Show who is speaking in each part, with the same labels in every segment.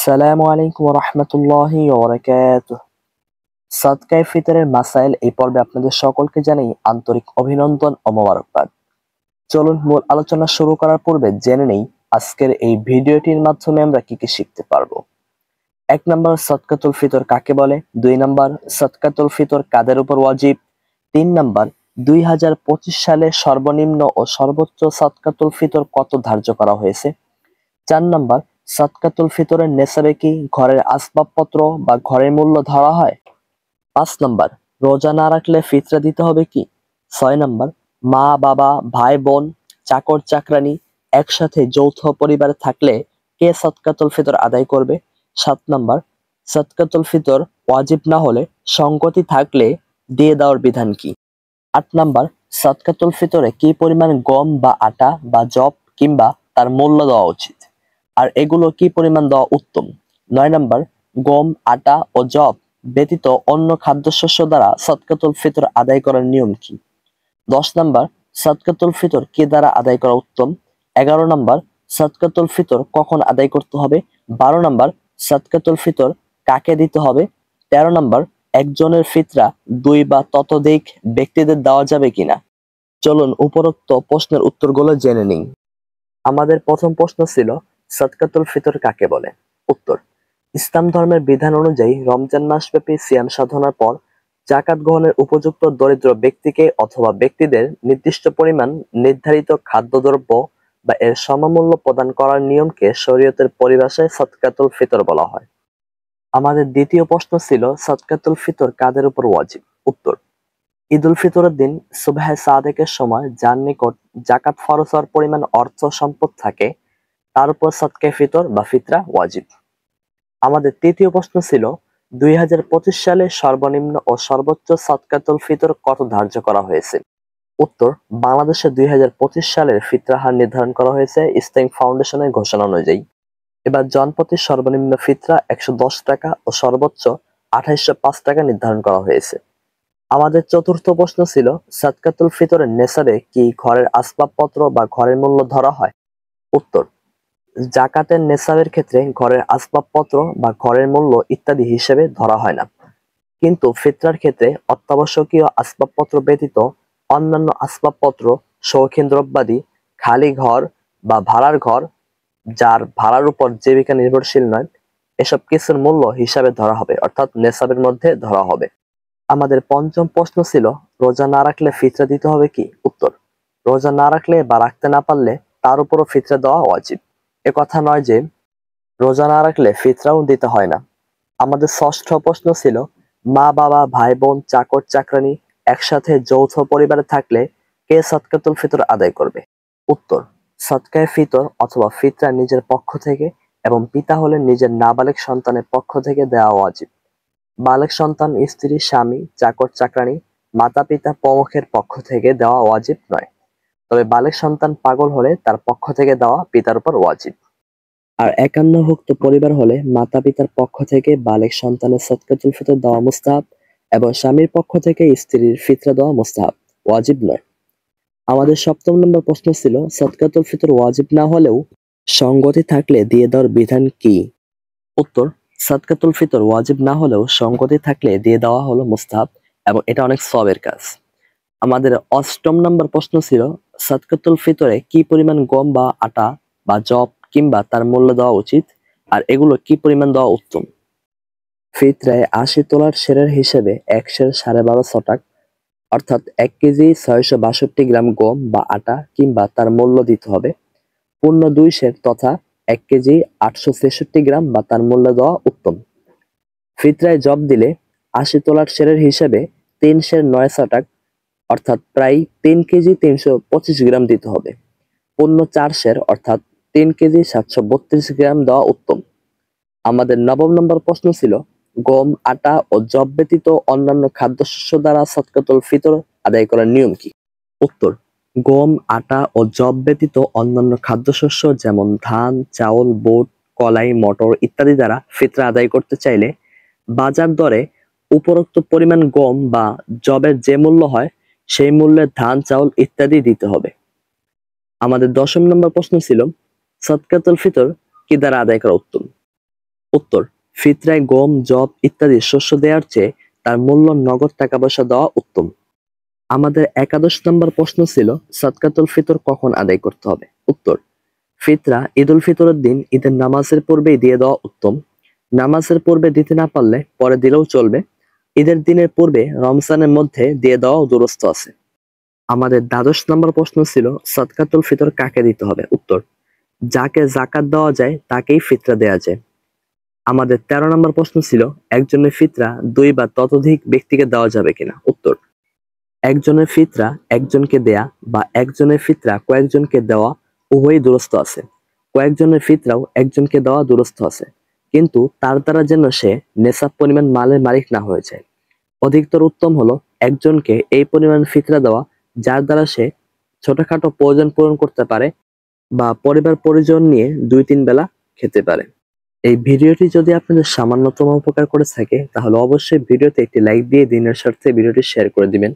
Speaker 1: আসসালামু আলাইকুম ওয়া রাহমাতুল্লাহি ওয়া বারাকাতুহু। সাদকায়ে ফিতরের মাসাইল এই পর্বে আপনাদের সকলকে জানাই আন্তরিক অভিনন্দন ও মোবারকবাদ। চলুন মূল আলোচনা শুরু করার পূর্বে জেনে নেই আজকের এই ভিডিওটির মাধ্যমে আমরা কি কি শিখতে পারবো। ১ নম্বর, সাদকাতুল ফিতর কাকে বলে? ২ নম্বর, সাদকাতুল ফিতর কাদের উপর ওয়াজিব? ৩ নম্বর, ২০২৫ সালে সর্বনিম্ন ও সর্বোচ্চ সাদকাতুল ফিতর কত ধার্য করা হয়েছে? ৪ নম্বর, সাদকাতুল ফিতরের নেসাবে কি ঘরের আসবাবপত্র বা ঘরের মূল্য ধরা হয়? ৫ নম্বর, রোজা না রাখলে ফিতরা দিতে হবে কি? ৬ নম্বর, মা বাবা ভাই বোন চাকর চাকরানি একসাথে যৌথ পরিবারে থাকলে কে সাদকাতুল ফিতর আদায় করবে? ৭ নম্বর, সাদকাতুল ফিতর ওয়াজিব না হলে সঙ্গতি থাকলে দিয়ে দেওয়ার বিধান কি? ৮ নম্বর, সাদকাতুল ফিতরে কি পরিমাণ গম বা আটা বা যব কিংবা তার মূল্য দেওয়া উচিত, আর এগুলো কি পরিমাণ দেওয়া উত্তম? ৯ নম্বর, গম আটা ও যব ব্যতীত অন্য খাদ্যশস্য দ্বারা সাদকাতুল ফিতর আদায় করার নিয়ম কি? ১০ নম্বর, সাদকাতুল ফিতর কে দ্বারা আদায় করা উত্তম? ১১ নম্বর, সাদকাতুল ফিতর কখন আদায় করতে হবে? ১২ নম্বর, সাদকাতুল ফিতর কাকে দিতে হবে? ১৩ নম্বর, একজনের ফিতরা ২ বা ততোধিক ব্যক্তিদের দেওয়া যাবে কিনা? চলুন উপরোক্ত প্রশ্নের উত্তরগুলো জেনে নিই। আমাদের প্রথম প্রশ্ন ছিল সাদকাতুল ফিতর কাকে বলে? উত্তর: ইসলাম ধর্মের বিধান অনুযায়ী রমজান মাসব্যাপী সিয়াম সাধনার পর যাকাত গ্রহণের উপযুক্ত দরিদ্র ব্যক্তিকে অথবা ব্যক্তিদের নির্দিষ্ট পরিমাণ নির্ধারিত খাদ্যদ্রব্য বা এর সমমূল্য প্রদান করার নিয়মকে শরীয়তের পরিভাষায় সাদকাতুল ফিতর বলা হয়। আমাদের দ্বিতীয় প্রশ্ন ছিল সাদকাতুল ফিতর কাদের উপর ওয়াজিব? উত্তর: ঈদুল ফিতরের দিন সুবহে সাদেকের সময় যার নিকট যাকাত ফরজ হওয়ার পরিমাণ অর্থ সম্পদ থাকে তার উপর সাদকায়ে ফিতর বা ফিতরা ওয়াজিব। আমাদের তৃতীয় প্রশ্ন ছিল ২০২৫ সালে সর্বনিম্ন ও সর্বোচ্চ সাদকাতুল ফিতর কত ধার্য করা হয়েছে? উত্তর: বাংলাদেশে ২০২৫ সালের ফিতরা হার নির্ধারণ করা হয়েছে ইসলামিক ফাউন্ডেশনের ঘোষণা অনুযায়ী। এবার জনপ্রতি সর্বনিম্ন ফিতরা ১১০ টাকা ও সর্বোচ্চ ২৮০৫ টাকা নির্ধারণ করা হয়েছে। আমাদের চতুর্থ প্রশ্ন ছিল সাদকাতুল ফিতরের নেসাবে কি ঘরের আসবাবপত্র বা ঘরের মূল্য ধরা হয়? উত্তর: যাকাতের নেসাবের ক্ষেত্রে ঘরের আসবাবপত্র বা ঘরের মূল্য ইত্যাদি হিসেবে ধরা হয় না, কিন্তু ফিতরার ক্ষেত্রে অত্যাবশ্যকীয় আসবাবপত্র ব্যতীত অন্যান্য আসবাবপত্র, শৌখিন দ্রব্যাদি, খালি ঘর বা ভাড়ার ঘর যার ভাড়ার উপর জীবিকা নির্ভরশীল নয়, এসব কিছুর মূল্য হিসাবে ধরা হবে, অর্থাৎ নেসাবের মধ্যে ধরা হবে। আমাদের পঞ্চম প্রশ্ন ছিল রোজা না রাখলে ফিতরা দিতে হবে কি? উত্তর: রোজা না রাখলে বা রাখতে না পারলে তার উপরও ফিতরা দেওয়া ওয়াজিব। একথা নয় যে রোজা না রাখলে ফিতরাও দিতে হয় না। আমাদের ষষ্ঠ প্রশ্ন ছিল মা বাবা ভাই বোন চাকর চাকরানি একসাথে যৌথ পরিবারে থাকলে কে সাদকাতুল ফিতর আদায় করবে? উত্তর: সাদকায়ে ফিতর অথবা ফিতরা নিজের পক্ষ থেকে এবং পিতা হলে নিজের নাবালেগ সন্তানের পক্ষ থেকে দেওয়া ওয়াজিব। বালেগ সন্তান, স্ত্রী, স্বামী, চাকর চাকরানি, মাতা পিতা প্রমুখের পক্ষ থেকে দেওয়া ওয়াজিব নয়, তবে বালেগ সন্তান পাগল হলে তার পক্ষ থেকে দেওয়া পিতার উপর ওয়াজিব। আর একান্নভুক্ত পরিবার হলে মাতা পিতার পক্ষ থেকে বালেগ সন্তানের সাদকাতুল ফিতর দেওয়া মুস্তাহাব এবং স্বামীর পক্ষ থেকে স্ত্রীর ফিতরা দেওয়া মুস্তাহাব, ওয়াজিব নয়। আমাদের সপ্তম নম্বর প্রশ্ন ছিল সাদকাতুল ফিতর ওয়াজিব না হলেও সঙ্গতি থাকলে দিয়ে দেওয়ার বিধান কি? উত্তর: সাদকাতুল ফিতর ওয়াজিব না হলেও সঙ্গতি থাকলে দিয়ে দেওয়া হলো মুস্তাহাব এবং এটা অনেক সওয়াবের কাজ। আমাদের অষ্টম নম্বর প্রশ্ন ছিল সাদকাতুল ফিতরে কি পরিমাণ গম বা আটা বা যব কিংবা তার মূল্য দেওয়া উচিত, আর এগুলো কি পরিমাণ দেওয়া উত্তম? ফিতরায় ৮০ তোলার সেরের হিসেবে ১ সের ১২.৫ শতাক অর্থাৎ ১ কেজি ৬৬২ গ্রাম গম বা আটা কিংবা তার মূল্য দিতে হবে। পূর্ণ ২ সের তথা ১ কেজি ৮৬৩ গ্রাম বা তার মূল্য দেওয়া উত্তম। ফিতরায় জব দিলে ৮০ তোলার সেরের হিসেবে ৩ সের ৯ শতাক অর্থাৎ প্রায় ৩ কেজি ৩২৫ গ্রাম দিতে হবে। পূর্ণ ৪ সের অর্থাৎ ৩ কেজি ৭৩২ গ্রাম দেওয়া উত্তম। আমাদের নবম নম্বর প্রশ্ন ছিল গম আটা ও যব ব্যতীত অন্যান্য খাদ্যশস্য দ্বারা সাদকাতুল ফিতর আদায় করার নিয়ম কি? উত্তর: গম আটা ও যব ব্যতীত অন্যান্য খাদ্যশস্য যেমন ধান চাউল বুট কলাই মটর ইত্যাদি দ্বারা ফিতরা আদায় করতে চাইলে বাজার দরে উপরোক্ত পরিমাণ গম বা যবের যে মূল্য হয় সেই মূল্যের ধান চাউল ইত্যাদি দিতে হবে। আমাদের দশম নম্বর প্রশ্ন ছিল সাদকাতুল ফিতর কি দ্বারা আদায় করা উত্তম? উত্তর, ফিতরায় গম, যব ইত্যাদি শস্য দেওয়ার চেয়ে তার মূল্য নগদ টাকা পয়সা দেওয়া উত্তম। আমাদের 11 নম্বর প্রশ্ন ছিল সাদকাতুল ফিতর কখন আদায় করতে হবে। উত্তর, ফিতরা ঈদুল ফিতরের দিন ঈদের নামাজের পূর্বেই দিয়ে দেওয়া উত্তম। নামাজের পূর্বে দিতে না পারলে পরে দিলেও চলবে। ঈদের দিনের পূর্বে রমজানের মধ্যে দিয়ে দেওয়াও দুরূহ আছে। আমাদের 12 নম্বর প্রশ্ন ছিল সাদকাতুল ফিতর কাকে দিতে হবে। উত্তর, যাকে যাকাত দেওয়া যায় তাকেই ফিতরা দেয়া যায়। আমাদের 13 নম্বর প্রশ্ন ছিল একজনের ফিতরা 2 বা ততোধিক ব্যক্তিকে দেওয়া যাবে কিনা। উত্তর, একজনের ফিতরা একজনকে দেয়া বা একজনের ফিতরা কয়েকজনকে দেওয়া উভয়ই দুরূহ আছে। কয়েকজনের ফিতরাও একজনকে দেওয়া দুরূহ আছে, কিন্তু তার দ্বারা যেন সে নেশাব পরিমাণ মালের মালিক না হয়ে যায়। অধিকতর উত্তম হলো একজনকে এই পরিমাণ ফিতরা দেওয়া যার দ্বারা সে ছোটখাটো প্রয়োজন পূরণ করতে পারে বা পরিবার পরিজন নিয়ে 2-3 বেলা খেতে পারে। এই ভিডিওটি যদি আপনাদের সামান্যতম উপকার করে থাকে তাহলে অবশ্যই ভিডিওতে একটি লাইক দিয়ে দিনের স্বার্থে ভিডিওটি শেয়ার করে দিবেন।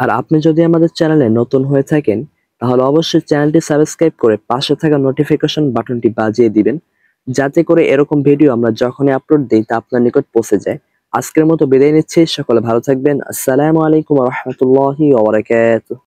Speaker 1: আর আপনি যদি আমাদের চ্যানেলে নতুন হয়ে থাকেন তাহলে অবশ্যই চ্যানেলটি সাবস্ক্রাইব করে পাশে থাকা নোটিফিকেশন বাটনটি বাজিয়ে দিবেন, যাতে করে এরকম ভিডিও আমরা যখনই আপলোড দিই তা আপনার নিকট পৌঁছে যায়। আজকের মতো বিদায় নিচ্ছি, সকলে ভালো থাকবেন। আসসালামু আলাইকুম ওয়া রাহমাতুল্লাহি ওয়া বারাকাতুহু।